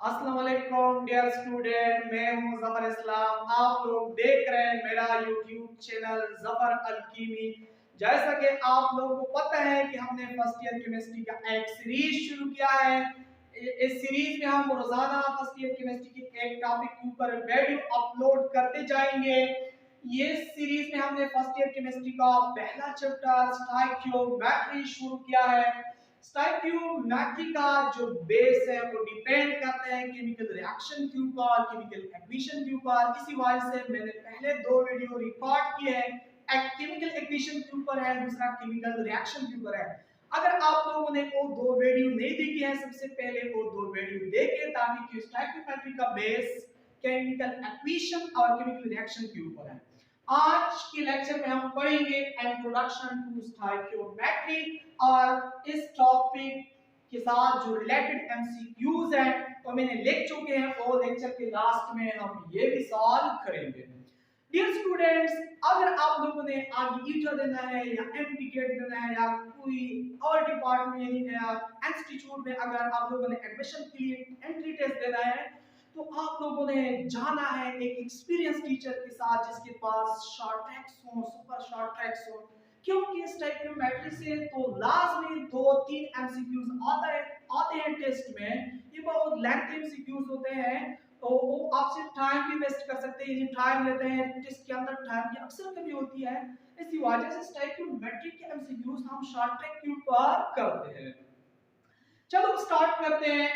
अस्सलाम वालेकुम dear student, मैं हूं जफर इस्लाम। आप लोग देख रहे हैं मेरा यूट्यूब चैनल जफर अलकीमी। जैसा कि आप लोगों को पता है कि हमने फर्स्ट ईयर केमिस्ट्री का एक सीरीज शुरू किया है। इस सीरीज में हम रोजाना फर्स्ट ईयर केमिस्ट्री के एक टॉपिक के ऊपर वीडियो अपलोड करते जाएंगे। ये सीरीज में हमने फर्स्ट ईयर केमिस्ट्री का पहला चैप्टर स्टोइकियोमेट्री शुरू किया है। स्टोइकियोमेट्री का जो बेस है वो डिपेंड करता है केमिकल रिएक्शन के ऊपर, केमिकल एक्वेशन के ऊपर। इसी वजह से मैंने पहले दो वीडियो रिकॉर्ड किए हैं, एक केमिकल एक्वेशन के ऊपर है, दूसरा केमिकल रिएक्शन के ऊपर है। अगर आप लोगों ने वो दो वीडियो नहीं देखे हैं, सबसे पहले वो दो वीडियो देखें ताकि स्टोइकियोमेट्री का बेस केमिकल एक्वेशन और केमिकल रिएक्शन के ऊपर है। आज के लेक्चर में हम पढ़ेंगे इंट्रोडक्शन टू स्टोइकियोमेट्री और इस टॉपिक के साथ जो रिलेटेड एमसीक्यूज हैं वो मैंने लिख चुके हैं और लेक्चर के लास्ट में हम ये भी सॉल्व करेंगे। डियर स्टूडेंट्स, अगर आप लोगों ने आगे ईटर देना है या एमटीकेट देना है या कोई और डिपार्टमेंट या इंस्टीट्यूट में अगर आप लोगों ने एडमिशन के लिए एंट्री टेस्ट देना है तो आप लोगों ने जाना है एक एक्सपीरियंस टीचर के साथ जिसके पास शॉर्ट ट्रैक्स हो, सुपर शॉर्ट ट्रैक्स हो। क्योंकि स्टोइकियोमेट्री से तो लाजमी 2-3 एमसीक्यूज आते हैं टेस्ट में। ये बहुत लेंथी एमसीक्यूज होते हैं तो वो आपसे टाइम भी वेस्ट कर सकते हैं। ये टाइम लेते हैं टेस्ट के अंदर, टाइम की अक्सर कमी होती है। इसी वजह से स्टोइकियोमेट्री के एमसीक्यूज हम शॉर्ट ट्रैक के ऊपर करते हैं। चलो स्टार्ट करते हैं।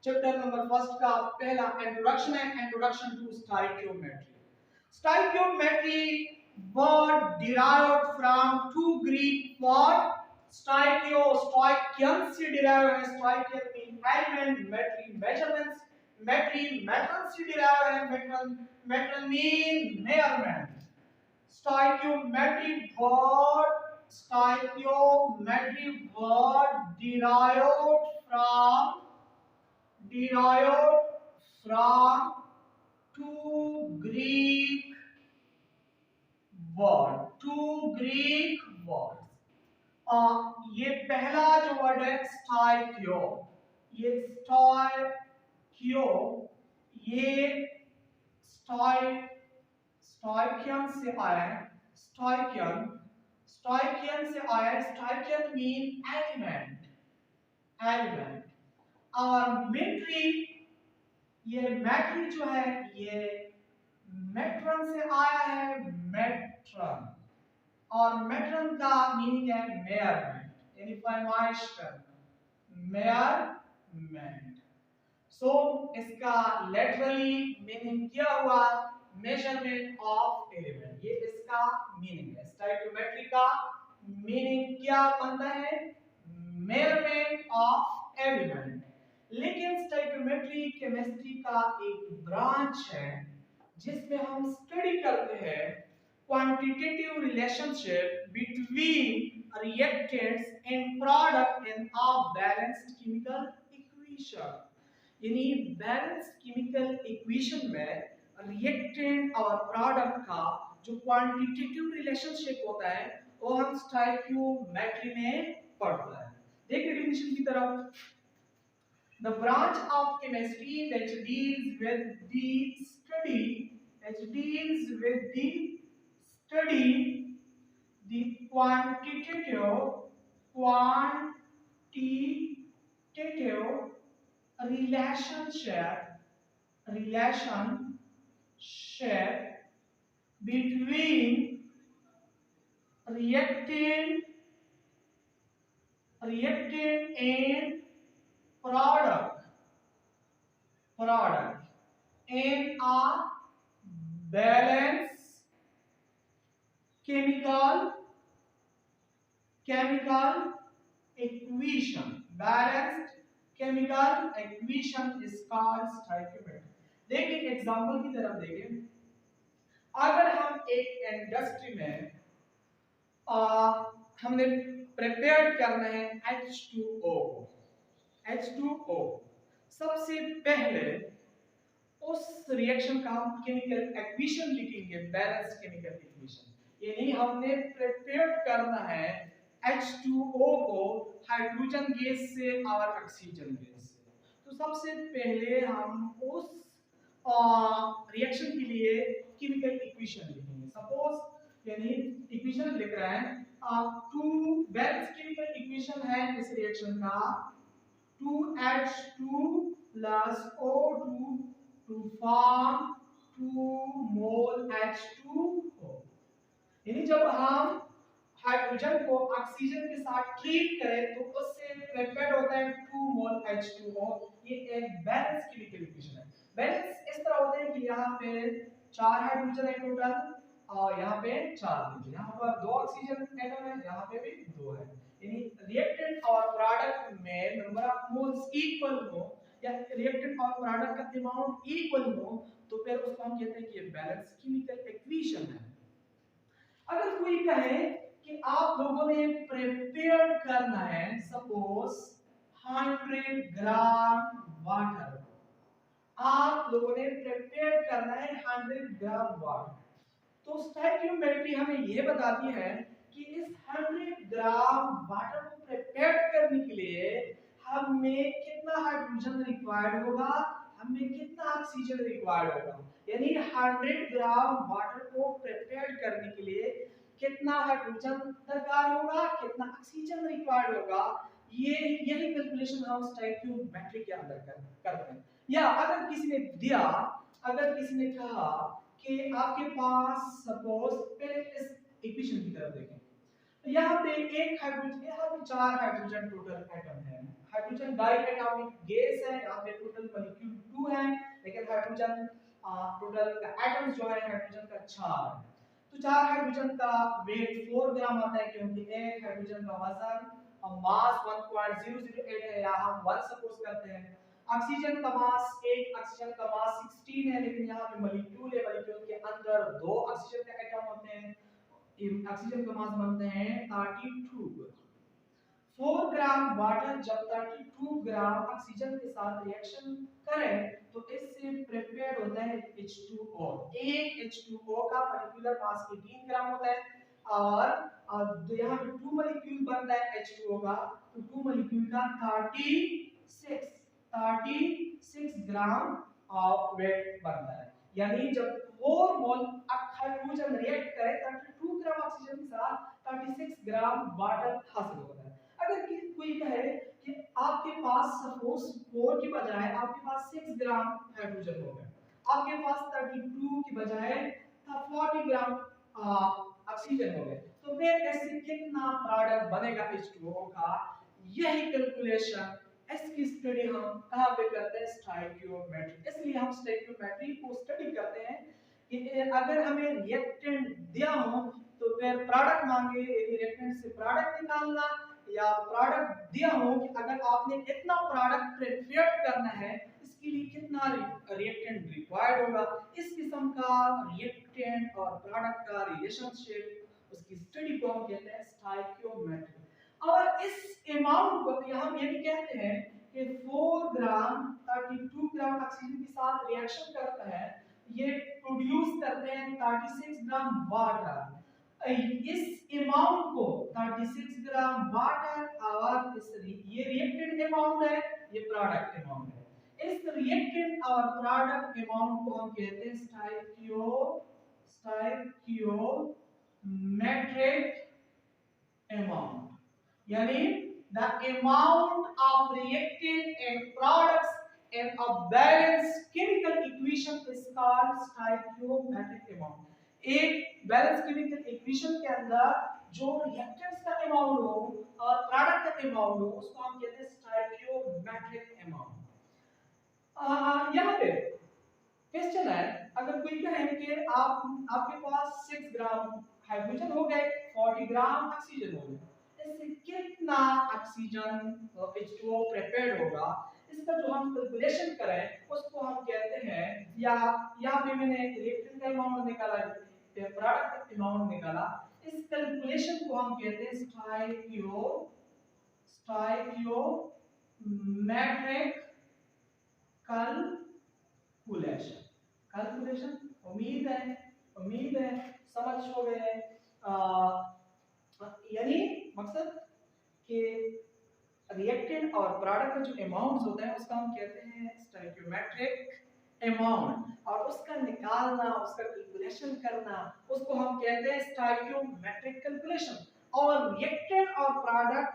चैप्टर नंबर फर्स्ट का पहला इंट्रोडक्शन है, introduction to stoichiometry. Stoichiometry word derived from two Greek word stoichio, stoichion से derived है। stoichion mean element, metry measurements, metry measurements से derived है। metron mean measurement। stoichiometry word derived from two Greek words। ये पहला जो word है स्टोइकियो, ये स्टोइकियो ये स्टोइकियन से आया है। स्टोइकियन से आया है। स्टोइकियन मीन एलिमेंट। और ये मेट्री जो है ये मेट्रन से आया है। मेट्रन और मेट्रन का मीनिंग है मेजरमेंट, यानी पैमाइश करना, मेजरमेंट। सो इसका लिटरली मीनिंग क्या हुआ? Measurement of element. ये इसका मीनिंग है। स्टोइकियोमेट्री का मीनिंग क्या बनता है? Measurement of element. लेकिन स्टोइकियोमेट्री केमिस्ट्री का एक ब्रांच है जिसमें हम स्टडी करते हैं quantitative relationship between reactants and product in a balanced chemical equation। यानी बैलेंस्ड केमिकल इक्वेशन में रिएक्टेंट और प्रोडक्ट का जो क्वांटिटेटिव रिलेशनशिप होता है वो हम स्टोइकियोमेट्री में पढ़ते हैं। देखिए डेफिनेशन की तरफ। The branch of chemistry that deals with the quantitative relationship between reactant and product in a balanced chemical equation। balanced chemical equation is called stoichiometry। देखिए एग्जांपल की तरफ देखिए। अगर हम एक इंडस्ट्री में हमने प्रिपेयर करना है H2O। सबसे पहले उस रिएक्शन का हम केमिकल इक्वेशन लिखेंगे, बैलेंस केमिकल इक्वेशन। यानी हमने प्रिपेयर करना है H2O को हाइड्रोजन गैस से और ऑक्सीजन गैस से। तो तो सबसे पहले हम उस रिएक्शन के लिए केमिकल इक्वेशन लिखेंगे। सपोज यानी इक्वेशन लिख रहे हैं, टू बैलेंस केमिकल इक्वेशन है इस रिएक्शन का 2H2 plus O2 to form 2 mole H2O। यानी जब हम हाइड्रोजन को ऑक्सीजन के साथ ट्रीट करें तो उससे प्रिपेयर्ड होता है 2 मोल H2O। ये एक बैलेंस केमिकल इक्वेशन है। बैलेंस इस तरह होते हैं कि यहाँ पे 4 हाइड्रोजन है टोटल और यहाँ पे 4 हाइड्रोजन, यहाँ पर 2 ऑक्सीजन एटम है, यहाँ पे भी 2 है। यानी रिएक्टेंट और प्रोडक्ट में नंबर ऑफ मोल्स इक्वल हो या रिएक्टेंट और प्रोडक्ट का अमाउंट इक्वल हो तो फिर उसको हम कहते हैं कि ये बैलेंस केमिकल इक्वेशन है। अगर कोई कहे कि आप लोगों ने प्रिपेयर करना है सपोज 100 ग्राम वाटर, आप लोगों ने प्रिपेयर करना है 100 ग्राम वाटर, तो स्टोइकियोमेट्री हमें यह बताती है कि इस 100 ग्राम वाटर को प्रिपेयर करने के लिए हमें कितना हाइड्रोजन रिक्वायर्ड होगा, हमें कितना ऑक्सीजन रिक्वायर्ड होगा। यानी 100 ग्राम वाटर को प्रिपेयर करने के लिए कितना हाइड्रोजन दरकार होगा, कितना ऑक्सीजन रिक्वायर्ड होगा, यही कैलकुलेशन हम स्टोइकियोमेट्री के अंदर करते हैं। या अगर किसी ने दिया, अगर किसी ने कहा कि आपके पास सपोज पहले इस इक्वेशन की तरफ देखें, यहाँ पे एक हाइड्रोजन, यहाँ पे 4 हाइड्रोजन टोटल एटम है। हाइड्रोजन डाइएटॉमिक गैस है, यहाँ पे टोटल मॉलिक्यूल 2 है, लेकिन हाइड्रोजन टोटल का एटम्स जो है हाइड्रोजन का 4 है। तो 4 हाइड्रोजन का वेट 4 ग्राम आता है, क्योंकि एक हाइड्रोजन का वजन और मास 1.008 है, या हम 1 सपोज करते हैं। ऑक्सीजन का मास, एक ऑक्सीजन का मास 16 है, लेकिन यहाँ पे मॉलिक्यूल है, मॉलिक्यूल के अंदर 2 ऑक्सीजन के एटम होते हैं, ऑक्सीजन का मास बनते हैं 32। 4 ग्राम वाटर जब 32 ग्राम ऑक्सीजन के साथ रिएक्शन करें तो इससे प्रिपेयर्ड होता है H2O। एक H2O का मॉलिक्यूलर मास 18 ग्राम होता है, और यहाँ पे 2 मॉलिक्यूल बनता है H2O का, तो 2 मॉलिक्यूल का 36 ग्राम वेट बनता है। यानी जब 4 मोल हाइड्रोजन रिएक्ट करे 32 ग्राम ऑक्सीजन के साथ 36 ग्राम वाटर हासिल होता है। अगर कोई कहे कि आपके पास सपोज 4 की बजाय आपके पास 6 ग्राम हाइड्रोजन हो गया, आपके पास 32 की बजाय 40 ग्राम ऑक्सीजन हो गए, तो फिर ऐसे कितना प्रोडक्ट बनेगा H2O का, यही कैलकुलेशन इसकी स्टडी हम कहां पे करते हैं, स्टोइकियोमेट्री। इसलिए हम स्टोइकियोमेट्री को स्टडी करते हैं कि अगर हमें रिएक्टेंट दिया हो तो फिर प्रोडक्ट मांगे, रिएक्टेंट से प्रोडक्ट निकालना, या प्रोडक्ट दिया हो कि अगर आपने इतना प्रोडक्ट प्रिपेयर करना है इसके लिए कितना रिएक्टेंट रिक्वायर्ड होगा। इस किस्म का रिएक्टेंट और प्रोडक्ट का रिलेशनशिप, उसकी स्टडी को हम कहते हैं स्टोइकियोमेट्री। और इस अमाउंट को हम ये भी कहते हैं कि 4 ग्राम 32 ग्राम ऑक्सीजन के साथ रिएक्शन करता है, ये प्रोड्यूस करते हैं 36 ग्राम वाटर। इस अमाउंट को 36 ग्राम वाटर और ये रिएक्टेंट अमाउंट है, ये प्रोडक्ट अमाउंट है। इस रिएक्टेंट और प्रोडक्ट अमाउंट को हम कहते हैं स्टोइकियोमेट्रिक अमाउंट। यानी the amount of reactant and products in a balanced chemical equation is called stoichiometric amount। एक बैलेंस केमिकल इक्वेशन के अंदर जो रिएक्टेंट्स का अमाउंट हो और प्रोडक्ट का अमाउंट हो उसको हम कहते हैं स्टोइकियोमेट्रिक अमाउंट। यहाँ पे क्वेश्चन है, अगर कोई कहे कि आपके पास 6 ग्राम हाइड्रोजन हो गए, 40 ग्राम ऑक्सीजन हो गए, इससे कितना ऑक्सीजन H2O प्रिपेयर्ड होगा, इसका जो हम कैलकुलेशन करें उसको हम कहते हैं, या यहाँ पे मैंने रिएक्टेंट का अमाउंट निकाला, प्रोडक्ट का अमाउंट निकाला, इस कैलकुलेशन को हम कहते हैं स्टोइकियोमेट्रिक कैलकुलेशन। उम्मीद है समझ हो गए। यानी मकसद कि रिएक्टेंट और प्रोडक्ट का जो अमाउंट होता है उसका हम कहते हैं स्टोइकियोमेट्रिक अमाउंट, और उसका निकालना, उसका कैलकुलेशन करना, उसको हम कहते हैं स्टोइकियोमेट्रिक कैलकुलेशन। और रिएक्टेंट और प्रोडक्ट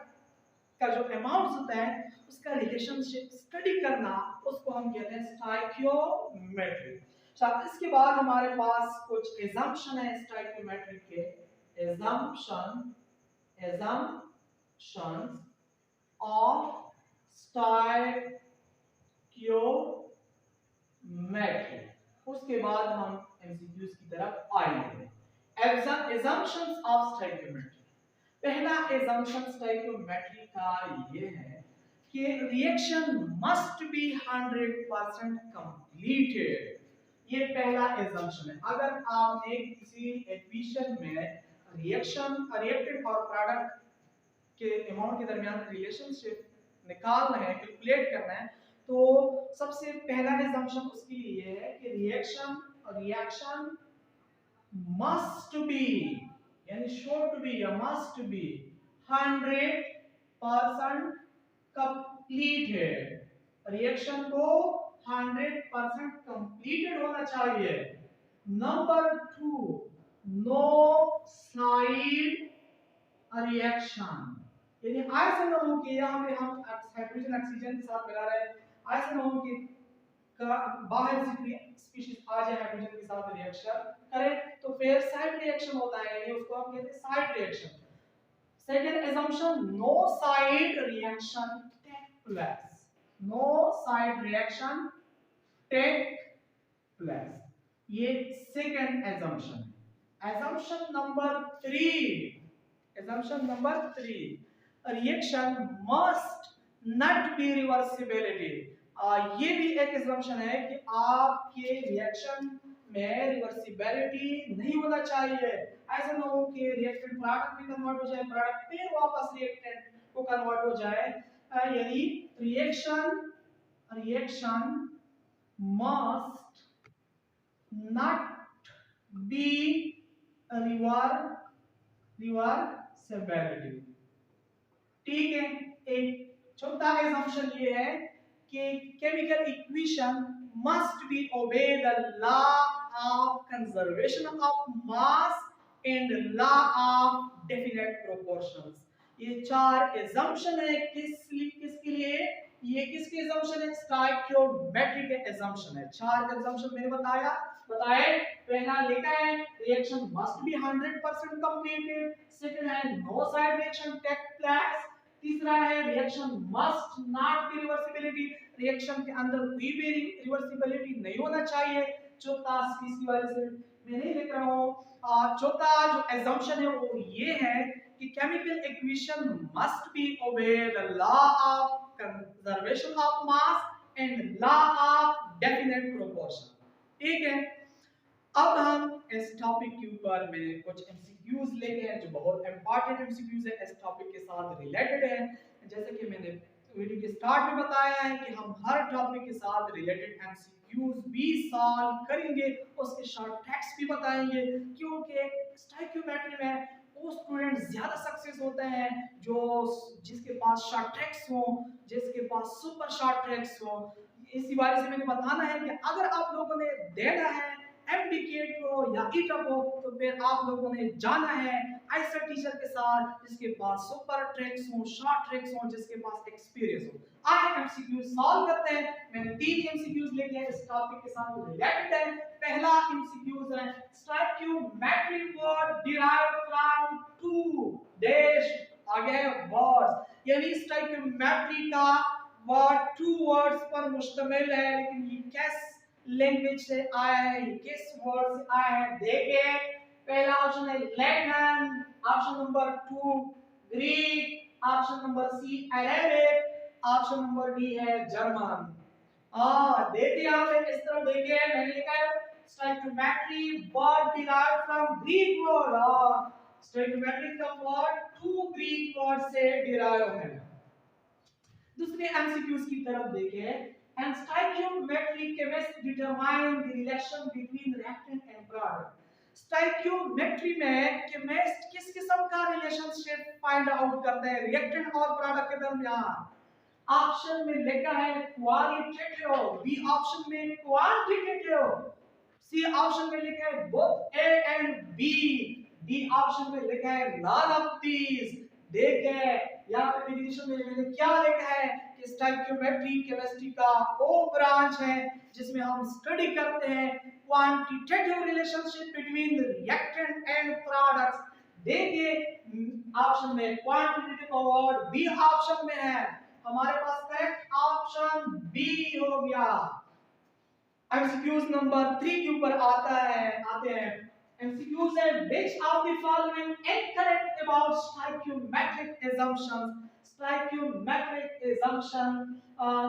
का जो अमाउंट होता है उसका रिलेशनशिप स्टडी करना, उसको हम कहते हैं स्टोइकियोमेट्री। इसके बाद हमारे पास कुछ एजम्पशन है स्टोइकियोमेट्रिक के। Assumptions of stoichiometry. उसके बाद हम एमसीक्यूज की तरफ आएंगे। Assumptions of stoichiometry. पहला एजम्पशन स्टोइकियोमेट्री का ये है कि रिएक्शन मस्ट बी 100% कंप्लीटेड। ये पहला एजम्पशन है। अगर आपने किसी इक्वेशन में रिएक्टेंट और प्रोडक्ट के अमाउंट के दरमियान रिलेशनशिप निकालना है, कैलकुलेट करना है, तो सबसे पहला एजम्पशन उसके लिए है कि रिएक्शन मस्ट बी, यानी शुड बी या मस्ट बी 100% कंप्लीटेड। रिएक्शन को 100% कंप्लीटेड होना चाहिए। नंबर 2, नो साइड रिएक्शन, यानी ऐसा ना हो कि यहाँ पे हम हाइड्रोजन ऑक्सीजन के साथ मिला रहे हैं, ऐसा ना हो कि बाहर से कोई स्पीशीज आ जाए हाइड्रोजन के साथ रिएक्शन करे, तो फिर साइड रिएक्शन होता है, यानी उसको हम कहते हैं side reaction. Second assumption, no side reaction take place, no side reaction take place, ये सेकंड assumption है। assumption number 3, reaction must not be reversibility। ये भी एक assumption है कि आपके रिएक्शन में रिवर्सिबिलिटी नहीं होना चाहिए। ऐसा ना हो कि रिएक्टेंट प्रोडक्ट में कन्वर्ट हो जाए, प्रोडक्ट फिर वापस रिएक्टेंट को कन्वर्ट हो जाए, यानी reaction must not be reversibility. ठीक है। एक चौथा assumption ये है कि chemical equation must be obey the law of conservation of mass and law of definite proportions। ये चार assumption है किसके लिए? ये किसके assumption है? स्टोइकियोमेट्री के assumption है। चार assumption मैंने बताए। पहला लिखा है reaction must be 100% completed, second है no side reaction take place, तीसरा है reaction must not be reversibility, reaction के अंदर कोई भी रिवर्सिबिलिटी नहीं होना चाहिए। चौथा इसकी वजह से मैं नहीं लिख रहा हूं। चौथा जो assumption है वो ये है कि chemical equation must be obey the law of conservation of mass and law of definite proportion. ठीक है। अब हम इस टॉपिक के ऊपर मैंने कुछ एमसीक्यूज लेके हैं जो बहुत इंपॉर्टेंट एमसीक्यूज है, इस टॉपिक के साथ रिलेटेड है। जैसे कि मैंने वीडियो के स्टार्ट में बताया है कि हम हर टॉपिक के साथ रिलेटेड एमसीक्यूज भी सॉल्व करेंगे, उसके शॉर्ट ट्रिक्स भी बताएंगे, क्योंकि स्टोइकियोमेट्री में वो स्टूडेंट ज्यादा सक्सेस होते हैं जो जिसके पास शॉर्ट ट्रिक्स हो, जिसके पास सुपर शॉर्ट ट्रिक्स हो। इसी बारे से मैंने बताना है कि अगर आप लोगों ने देना है एमडीकेट हो या ईटअप हो, तो फिर आप लोगों ने जाना है ऐसा टीचर के साथ जिसके पास सुपर ट्रिक्स हो, शॉर्ट ट्रिक्स हो, जिसके पास एक्सपीरियंस हो। आइए एमसीक्यू सॉल्व करते हैं। मैंने 3 एमसीक्यूज लेके हैं इस टॉपिक के साथ रिलेटेड है। पहला एमसीक्यूज है stoichiometry word derived from to dash, आगे वर्ड्स, यानी स्टोइकियोमेट्री का वर्ड 2 वर्ड्स पर मुश्तमिल है, लेकिन ये किस लैंग्वेज से आया है, ये किस वर्ड से आया है देखिए। पहला ऑप्शन है Latin, option number 2 Greek, option number C Arabic, option number D है जर्मन। देखिए यहाँ पे इस तरफ देखिए मैंने लिखा है stoichiometry word derived from Greek word. Stoichiometry का वर्ड 2 ग्रीक वर्ड से डिराइव है। दूसरे एमसीक्यूज की तरफ देखिए। And stoichiometry chemists determine the relation between reactant and product। Stoichiometry में केमिस्ट किस किस्म का रिलेशनशिप फाइंड आउट करते हैं रिएक्टेंट और प्रोडक्ट के दरमियान? ऑप्शन में लिखा है क्वालिटेटिव, बी ऑप्शन में क्वांटिटेटिव, सी ऑप्शन में लिखा है both A and B, D option में लिखा है नॉन ऑफ दीज। देखें यहाँ पे डिफिनेशन में मैंने क्या लिखा है कि स्टाइक्योमेट्री केमिस्ट्री का वो ब्रांच है जिसमें हम स्टडी करते हैं quantitative relationship between the reactant and products. देखिए ऑप्शन में क्वांटिटेटिव का वर्ड बी ऑप्शन में है, हमारे पास करेक्ट ऑप्शन बी हो गया। एमसीक्यूज नंबर 3 के ऊपर आते हैं एमसीक्यूज है which of the following incorrect about stoichiometric assumptions। stoichiometric assumption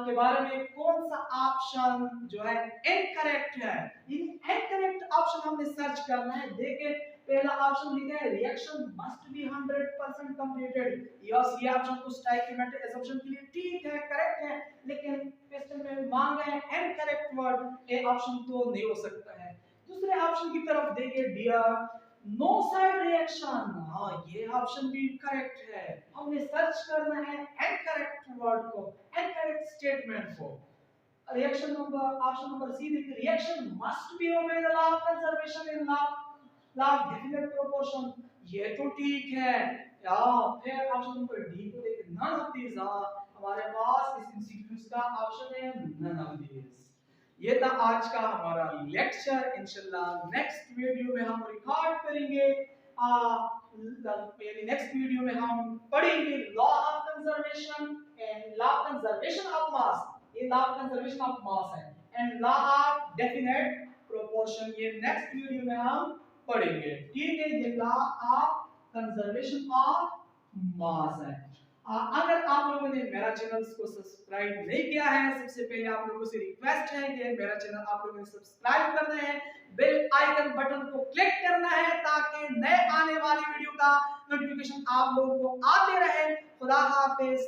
के बारे में कौन सा ऑप्शन जो है इनकरेक्ट है? इनकरेक्ट ऑप्शन हमने सर्च करना है। देखिए पहला ऑप्शन लिखा है reaction must be 100% completed, yes ये ऑप्शन तो स्टोइकोमेट्रिक असम्पशन के लिए ठीक है, करेक्ट है, लेकिन क्वेश्चन में मांग है इनकरेक्ट वर्ड, ए ऑप्शन तो नहीं हो सकता है। दूसरे ऑप्शन की तरफ देखिए डियर नो साइड रिएक्शन, हां ये ऑप्शन भी करेक्ट है, हमने सर्च करना है इनकरेक्ट वर्ड को, इनकरेक्ट स्टेटमेंट को। Reaction number option number C देखिए reaction must be obey the law of conservation in law definite proportion, ये तो ठीक है। या फिर ऑप्शन नंबर डी को देखिए नन ऑफ दीज, हमारे पास इस एमसीक्यूज का ऑप्शन है नन ऑफ दीज। ये था आज का हमारा लेक्चर, इंशाल्लाह नेक्स्ट वीडियो में हम रिकॉर्ड करेंगे, यानी नेक्स्ट वीडियो में हम पढ़ेंगे law of conservation and law of conservation of mass, ये law of conservation of mass है, and law of definite proportion, ये नेक्स्ट वीडियो में हम पढ़ेंगे, ठीक है। ये law of conservation of mass है। अगर आप लोगों ने मेरा चैनल को सब्सक्राइब नहीं किया है, सबसे पहले आप लोगों से रिक्वेस्ट है कि मेरा चैनल आप लोगों ने सब्सक्राइब करना है, बेल आइकन बटन को क्लिक करना है ताकि नए आने वाली वीडियो का नोटिफिकेशन आप लोगों को आते रहे। खुदा हाफिज।